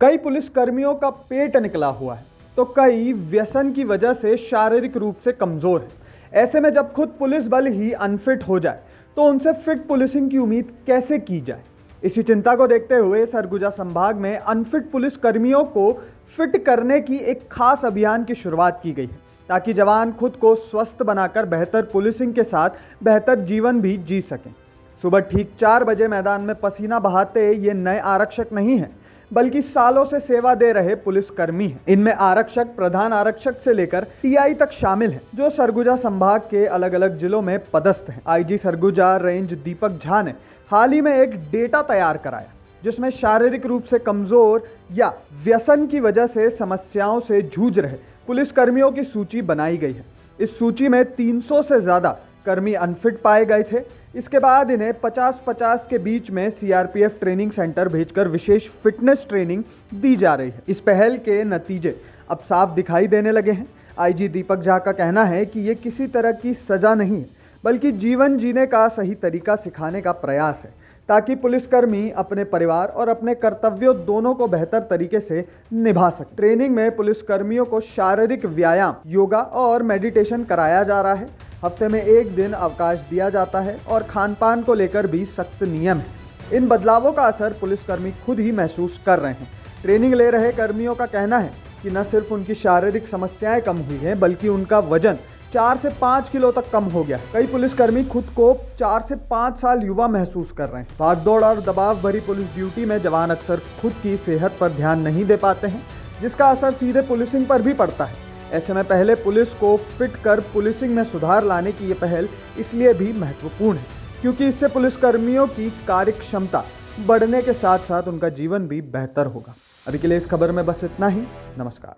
कई पुलिसकर्मियों का पेट निकला हुआ है तो कई व्यसन की वजह से शारीरिक रूप से कमजोर है। ऐसे में जब खुद पुलिस बल ही अनफिट हो जाए तो उनसे फिट पुलिसिंग की उम्मीद कैसे की जाए। इसी चिंता को देखते हुए सरगुजा संभाग में अनफिट पुलिसकर्मियों को फिट करने की एक खास अभियान की शुरुआत की गई है ताकि जवान खुद को स्वस्थ बनाकर बेहतर पुलिसिंग के साथ बेहतर जीवन भी जी सकें। सुबह ठीक 4 बजे मैदान में पसीना बहाते ये नए आरक्षक नहीं हैं बल्कि सालों से सेवा दे रहे पुलिसकर्मी हैं। इनमें आरक्षक, प्रधान आरक्षक से लेकर टीआई तक शामिल हैं जो सरगुजा संभाग के अलग अलग जिलों में पदस्थ हैं। आईजी सरगुजा रेंज दीपक झा ने हाल ही में एक डेटा तैयार कराया जिसमें शारीरिक रूप से कमजोर या व्यसन की वजह से समस्याओं से जूझ रहे पुलिसकर्मियों की सूची बनाई गई है। इस सूची में 300 से ज्यादा कर्मी अनफिट पाए गए थे। इसके बाद इन्हें 50-50 के बीच में सीआरपीएफ ट्रेनिंग सेंटर भेजकर विशेष फिटनेस ट्रेनिंग दी जा रही है। इस पहल के नतीजे अब साफ दिखाई देने लगे हैं। आईजी दीपक झा का कहना है कि ये किसी तरह की सजा नहीं है बल्कि जीवन जीने का सही तरीका सिखाने का प्रयास है ताकि पुलिसकर्मी अपने परिवार और अपने कर्तव्यों दोनों को बेहतर तरीके से निभा सके। ट्रेनिंग में पुलिसकर्मियों को शारीरिक व्यायाम, योगा और मेडिटेशन कराया जा रहा है। हफ्ते में 1 दिन अवकाश दिया जाता है और खान पान को लेकर भी सख्त नियम है। इन बदलावों का असर पुलिसकर्मी खुद ही महसूस कर रहे हैं। ट्रेनिंग ले रहे कर्मियों का कहना है कि न सिर्फ उनकी शारीरिक समस्याएं कम हुई हैं बल्कि उनका वजन 4 से 5 किलो तक कम हो गया। कई पुलिसकर्मी खुद को 4 से 5 साल युवा महसूस कर रहे हैं। भागदौड़ और दबाव भरी पुलिस ड्यूटी में जवान अक्सर खुद की सेहत पर ध्यान नहीं दे पाते हैं जिसका असर सीधे पुलिसिंग पर भी पड़ता है। ऐसे में पहले पुलिस को फिट कर पुलिसिंग में सुधार लाने की ये पहल इसलिए भी महत्वपूर्ण है क्योंकि इससे पुलिसकर्मियों की कार्य क्षमता बढ़ने के साथ साथ उनका जीवन भी बेहतर होगा। अभी के लिए इस खबर में बस इतना ही। नमस्कार।